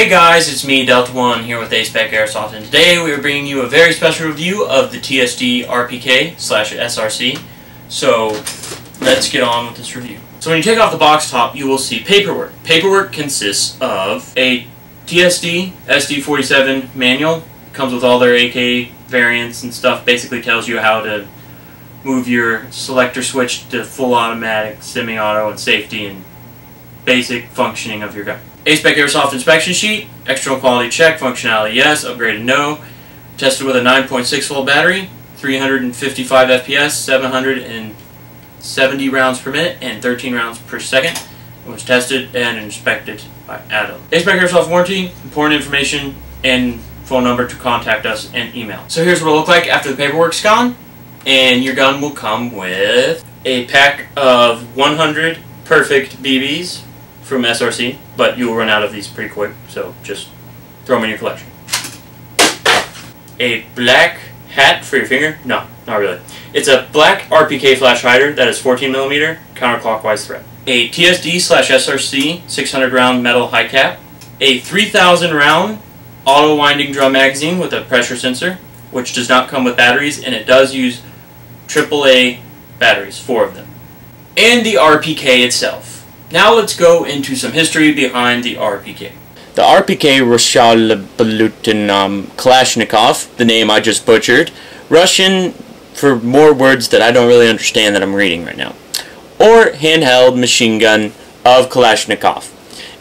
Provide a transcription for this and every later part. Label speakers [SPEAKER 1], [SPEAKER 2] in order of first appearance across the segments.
[SPEAKER 1] Hey guys, it's me, Delta One, here with TSD Airsoft, and today we are bringing you a very special review of the TSD RPK / SRC. So, let's get on with this review. So when you take off the box top, you will see paperwork. Paperwork consists of a TSD SD47 manual. It comes with all their AK variants and stuff. Basically tells you how to move your selector switch to full automatic, semi-auto, and safety, and basic functioning of your gun. TSD Airsoft inspection sheet, external quality check, functionality yes, upgraded no. Tested with a 9.6 volt battery, 355 FPS, 770 rounds per minute, and 13 rounds per second. It was tested and inspected by Adam. TSD Airsoft warranty, important information, and phone number to contact us and email. So here's what it'll look like after the paperwork's gone, and your gun will come with a pack of 100 perfect BBs from SRC, but you will run out of these pretty quick, so just throw them in your collection. A black hat for your finger? No, not really. It's a black RPK flash hider that is 14mm counterclockwise thread. A TSD / SRC 600 round metal high cap. A 3000 round auto winding drum magazine with a pressure sensor, which does not come with batteries, and it does use AAA batteries, 4 of them. And the RPK itself. Now let's go into some history behind the RPK. The RPK Roshal Kalashnikov, the name I just butchered, Russian for more words that I don't really understand that I'm reading right now, or handheld machine gun of Kalashnikov,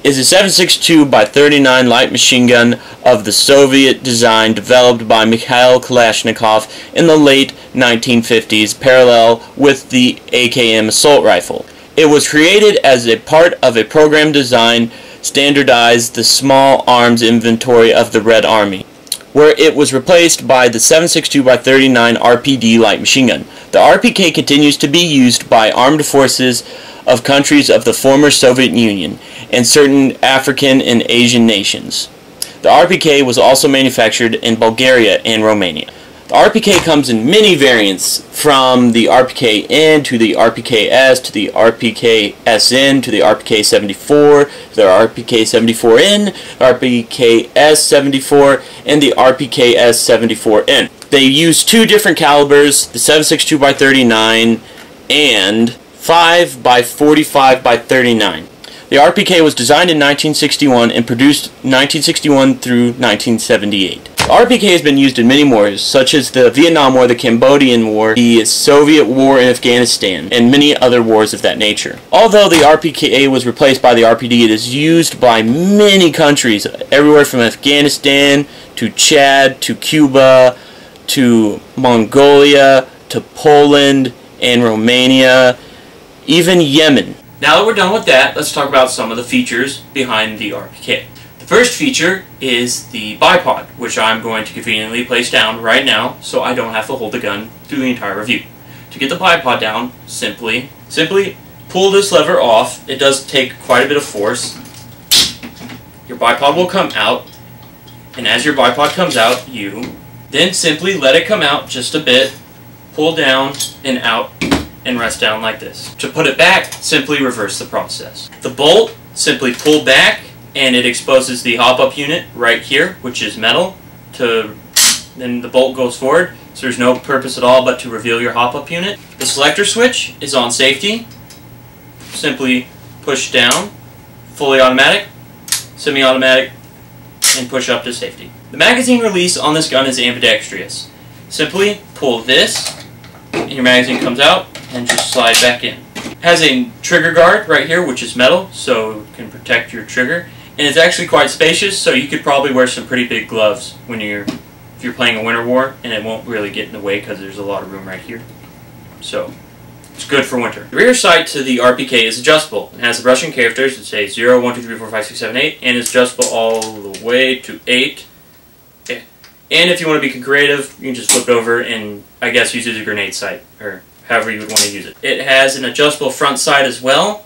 [SPEAKER 1] is a 7.62x39 light machine gun of the Soviet design developed by Mikhail Kalashnikov in the late 1950s, parallel with the AKM assault rifle. It was created as a part of a program designed standardized the small arms inventory of the Red Army, where it was replaced by the 7.62x39 RPD light machine gun. The RPK continues to be used by armed forces of countries of the former Soviet Union and certain African and Asian nations. The RPK was also manufactured in Bulgaria and Romania. The RPK comes in many variants, from the RPK-N to the RPK-S to the RPK-SN to the RPK-74 to the RPK-74N, RPK-S74, and the RPK-S74N. They use 2 different calibers, the 7.62x39 and 5x45x39. The RPK was designed in 1961 and produced 1961 through 1978. The RPK has been used in many wars, such as the Vietnam War, the Cambodian War, the Soviet War in Afghanistan, and many other wars of that nature. Although the RPK was replaced by the RPD, it is used by many countries, everywhere from Afghanistan to Chad to Cuba to Mongolia to Poland and Romania, even Yemen. Now that we're done with that, let's talk about some of the features behind the RPK. The first feature is the bipod, which I'm going to conveniently place down right now so I don't have to hold the gun through the entire review. To get the bipod down, simply pull this lever off. It does take quite a bit of force. Your bipod will come out, and as your bipod comes out, you then simply let it come out just a bit, pull down and out, and rest down like this. To put it back, simply reverse the process. The bolt, simply pull back, and it exposes the hop-up unit right here, which is metal. Then the bolt goes forward, so there's no purpose at all but to reveal your hop-up unit. The selector switch is on safety. Simply push down, fully automatic, semi-automatic, and push up to safety. The magazine release on this gun is ambidextrous. Simply pull this, and your magazine comes out, and just slide back in. It has a trigger guard right here, which is metal, so it can protect your trigger. And it's actually quite spacious, so you could probably wear some pretty big gloves when if you're playing a winter war, and it won't really get in the way because there's a lot of room right here. So it's good for winter. The rear sight to the RPK is adjustable. It has the Russian characters that say 0, 1, 2, 3, 4, 5, 6, 7, 8, and it's adjustable all the way to 8. Okay. And if you want to be creative, you can just flip it over and I guess use it as a grenade sight, or however you would want to use it. It has an adjustable front sight as well.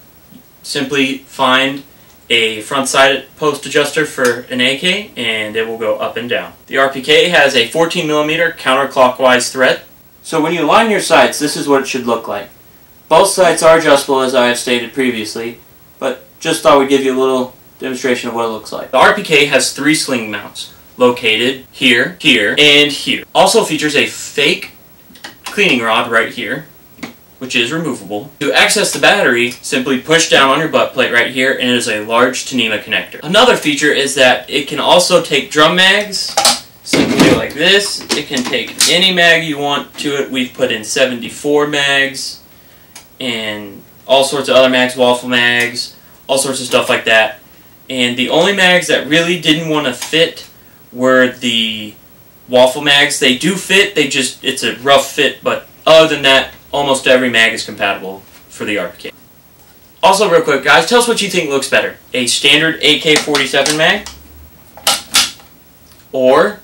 [SPEAKER 1] Simply find a front sight post adjuster for an AK and it will go up and down. The RPK has a 14mm counterclockwise thread. So when you align your sights, this is what it should look like. Both sights are adjustable, as I have stated previously, but just thought we'd give you a little demonstration of what it looks like. The RPK has 3 sling mounts located here, here, and here. Also features a fake cleaning rod right here, which is removable. To access the battery, simply push down on your butt plate right here, and it is a large Tanema connector. Another feature is that it can also take drum mags, simply like this. It can take any mag you want to it. We've put in 74 mags, and all sorts of other mags, waffle mags, all sorts of stuff like that. And the only mags that really didn't want to fit were the waffle mags. They do fit, it's a rough fit, but other than that, almost every mag is compatible for the RPK. Also, real quick, guys, tell us what you think looks better. A standard AK-47 mag, or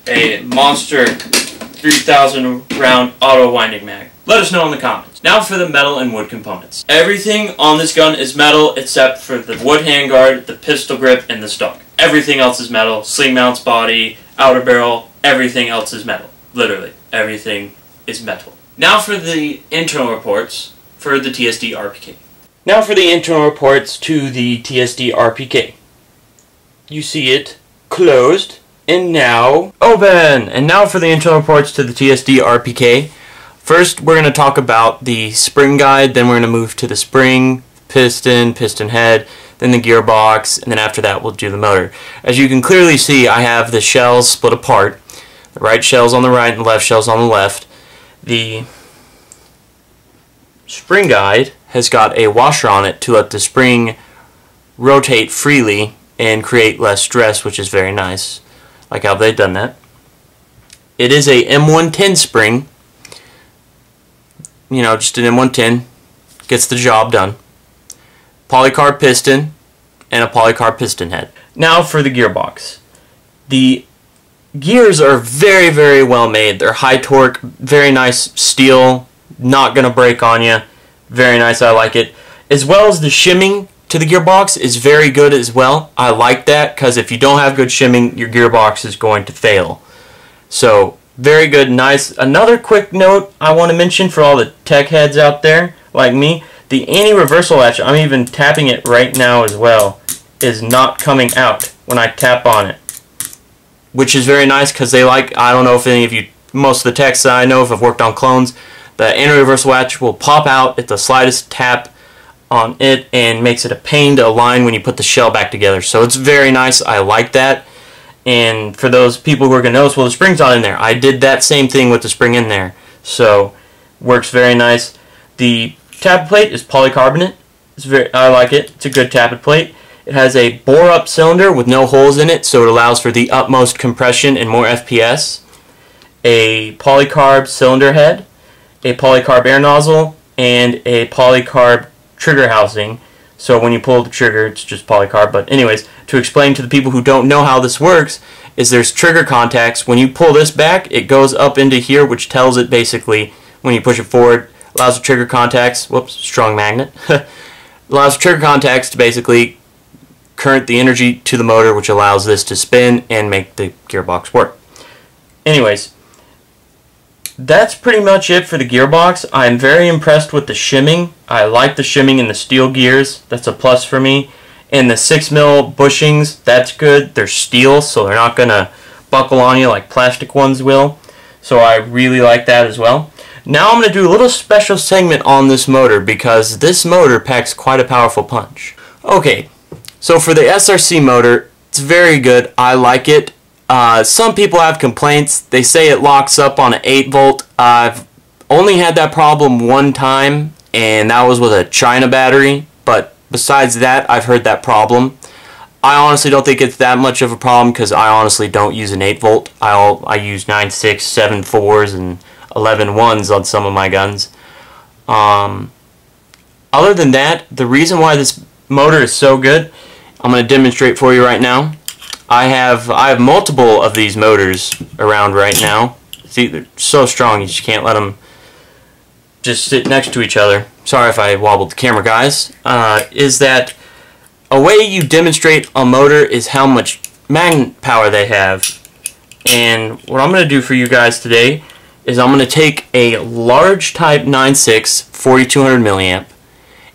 [SPEAKER 1] a monster 3,000 round auto winding mag. Let us know in the comments. Now for the metal and wood components. Everything on this gun is metal except for the wood handguard, the pistol grip, and the stock. Everything else is metal. Sling mounts, body, outer barrel, everything else is metal. Literally, everything is metal. Now for the internal reports for the TSD RPK. Now for the internal reports to the TSD RPK. You see it closed, and now open! And now for the internal reports to the TSD RPK. First, we're going to talk about the spring guide, then we're going to move to the spring, piston, piston head, then the gearbox, and then after that we'll do the motor. As you can clearly see, I have the shells split apart. The right shell's on the right and the left shell's on the left. The spring guide has got a washer on it to let the spring rotate freely and create less stress, which is very nice. Like how they've done that. It is a M110 spring. You know, just an M110. Gets the job done. Polycarb piston and a polycarb piston head. Now for the gearbox. The gears are very, very well made. They're high torque, very nice steel, not going to break on you. Very nice, I like it. As well as the shimming to the gearbox is very good as well. I like that because if you don't have good shimming, your gearbox is going to fail. So, very good, nice. Another quick note I want to mention for all the tech heads out there, like me, the anti-reversal latch, I'm even tapping it right now as well, is not coming out when I tap on it. Which is very nice because they like, I don't know if any of you, most of the techs that I know if I've worked on clones, the anti-reversal latch will pop out at the slightest tap on it and makes it a pain to align when you put the shell back together. So it's very nice, I like that. And for those people who are going to notice, well, the spring's not in there. I did that same thing with the spring in there. So, works very nice. The tappet plate is polycarbonate. I like it. It's a good tappet plate. It has a bore-up cylinder with no holes in it, so it allows for the utmost compression and more FPS. A polycarb cylinder head, a polycarb air nozzle, and a polycarb trigger housing. So when you pull the trigger, it's just polycarb. But anyways, to explain to the people who don't know how this works, is there's trigger contacts. When you pull this back, it goes up into here, which tells it basically, when you push it forward, allows the trigger contacts, whoops, strong magnet, allows the trigger contacts to basically current the energy to the motor, which allows this to spin and make the gearbox work. Anyways, that's pretty much it for the gearbox. I'm very impressed with the shimming. I like the shimming in the steel gears. That's a plus for me. And the 6mm bushings, that's good. They're steel, so they're not going to buckle on you like plastic ones will. So I really like that as well. Now I'm going to do a little special segment on this motor because this motor packs quite a powerful punch. Okay, so for the SRC motor, it's very good. I like it. Some people have complaints. They say it locks up on an 8-volt. I've only had that problem one time, and that was with a China battery. But besides that, I've heard that problem. I honestly don't think it's that much of a problem because I honestly don't use an 8-volt. I use 9.6, 7.4s, and 11.1s on some of my guns. Other than that, the reason why this motor is so good, I'm going to demonstrate for you right now. I have multiple of these motors around right now. See, they're so strong you just can't let them just sit next to each other. Sorry if I wobbled the camera, guys. Is that a way you demonstrate a motor is how much magnet power they have. And what I'm going to do for you guys today is I'm going to take a large type 9.6 4200 milliamp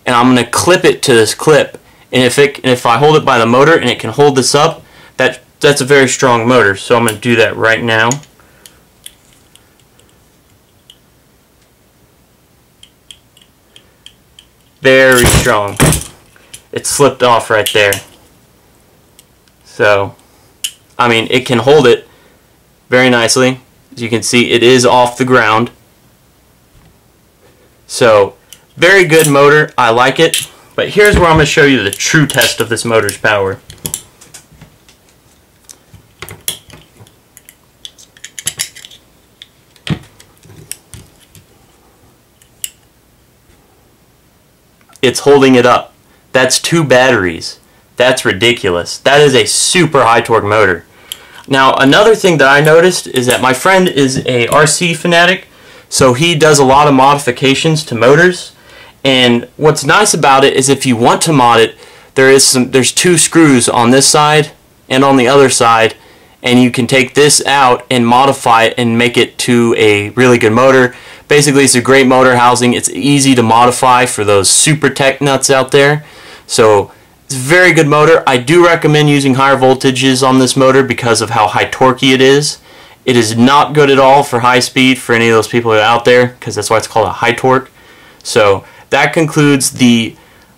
[SPEAKER 1] and I'm going to clip it to this clip And if I hold it by the motor and it can hold this up, that's a very strong motor. So I'm going to do that right now. Very strong. It slipped off right there. So, I mean, it can hold it very nicely. As you can see, it is off the ground. So, very good motor. I like it. But here's where I'm going to show you the true test of this motor's power. It's holding it up. That's 2 batteries. That's ridiculous. That is a super high torque motor. Now, another thing that I noticed is that my friend is a RC fanatic, so he does a lot of modifications to motors. And what's nice about it is if you want to mod it, there's 2 screws on this side and on the other side, and you can take this out and modify it and make it to a really good motor. Basically, it's a great motor housing. It's easy to modify for those super tech nuts out there. So it's a very good motor. I do recommend using higher voltages on this motor because of how high torquey it is. It is not good at all for high speed for any of those people who are out there, because that's why it's called a high torque. So that concludes the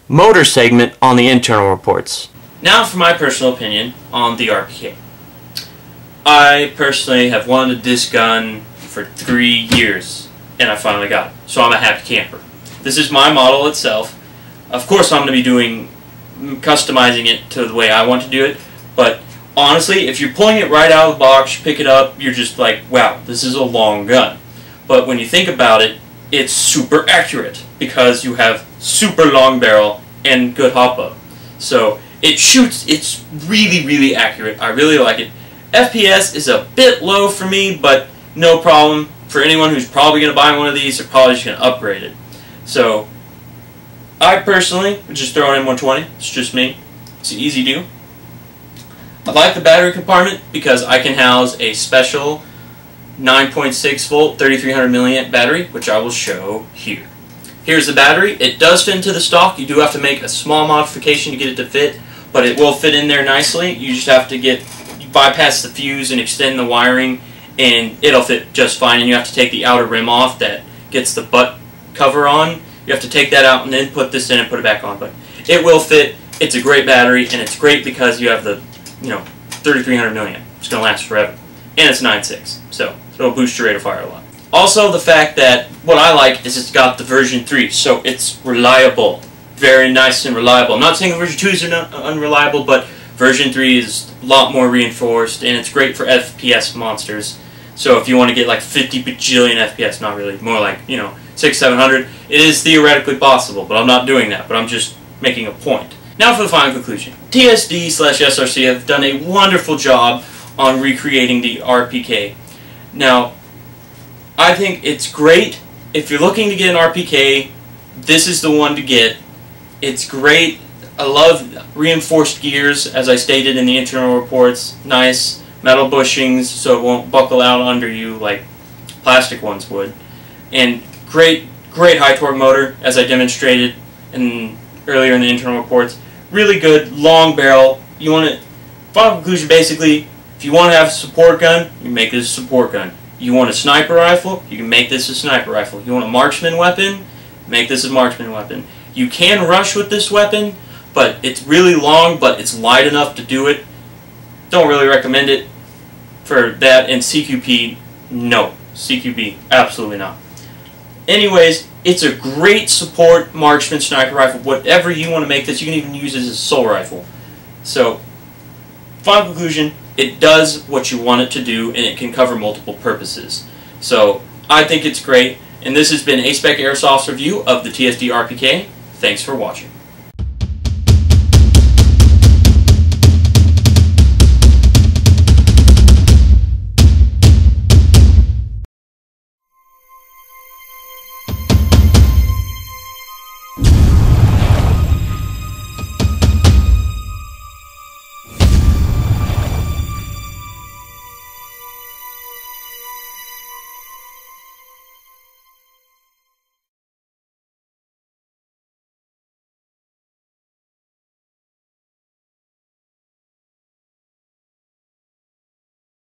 [SPEAKER 1] motor segment on the internal reports. Now for my personal opinion on the RPK. I personally have wanted this gun for 3 years, and I finally got it. So I'm a happy camper. This is my model itself. Of course I'm going to be customizing it to the way I want to do it, but honestly, if you're pulling it right out of the box, you pick it up, you're just like, wow, this is a long gun. But when you think about it, it's super accurate because you have super long barrel and good hop-up. So it shoots, it's really, really accurate. I really like it. FPS is a bit low for me, but no problem. For anyone who's probably going to buy one of these, they're probably just going to upgrade it. So, I personally would just throw it in 120. It's just me. It's an easy do. I like the battery compartment because I can house a special 9.6 volt 3300 milliamp battery, which I will show here. Here's the battery. It does fit into the stock. You do have to make a small modification to get it to fit, but it will fit in there nicely. You just have to bypass the fuse and extend the wiring, and it'll fit just fine. And you have to take the outer rim off that gets the butt cover on. You have to take that out and then put this in and put it back on. But it will fit. It's a great battery, and it's great because you have the 3300 milliamp. It's going to last forever. And it's 9.6, so it'll boost your rate of fire a lot. Also, the fact that what I like is it's got the version 3, so it's reliable. Very nice and reliable. I'm not saying version 2 is unreliable, but version 3 is a lot more reinforced, and it's great for FPS monsters. So if you want to get like 50 bajillion FPS, not really, more like, 600-700, it is theoretically possible, but I'm not doing that, but I'm just making a point. Now for the final conclusion. TSD/SRC have done a wonderful job on recreating the RPK. Now, I think it's great. If you're looking to get an RPK, this is the one to get. It's great. I love reinforced gears, as I stated in the internal reports. Nice metal bushings so it won't buckle out under you like plastic ones would. And great high torque motor, as I demonstrated earlier in the internal reports. Really good, long barrel. You want it. Final conclusion, basically, if you want to have a support gun, you make this a support gun. You want a sniper rifle, you can make this a sniper rifle. You want a marksman weapon, make this a marksman weapon. You can rush with this weapon, but it's really long, but it's light enough to do it. Don't really recommend it for that. And CQP, no. CQB, absolutely not. Anyways, it's a great support marksman sniper rifle. Whatever you want to make this, you can even use it as a assault rifle. So, final conclusion, it does what you want it to do, and it can cover multiple purposes. So, I think it's great, and this has been A-Spec Airsoft's review of the TSD RPK. Thanks for watching.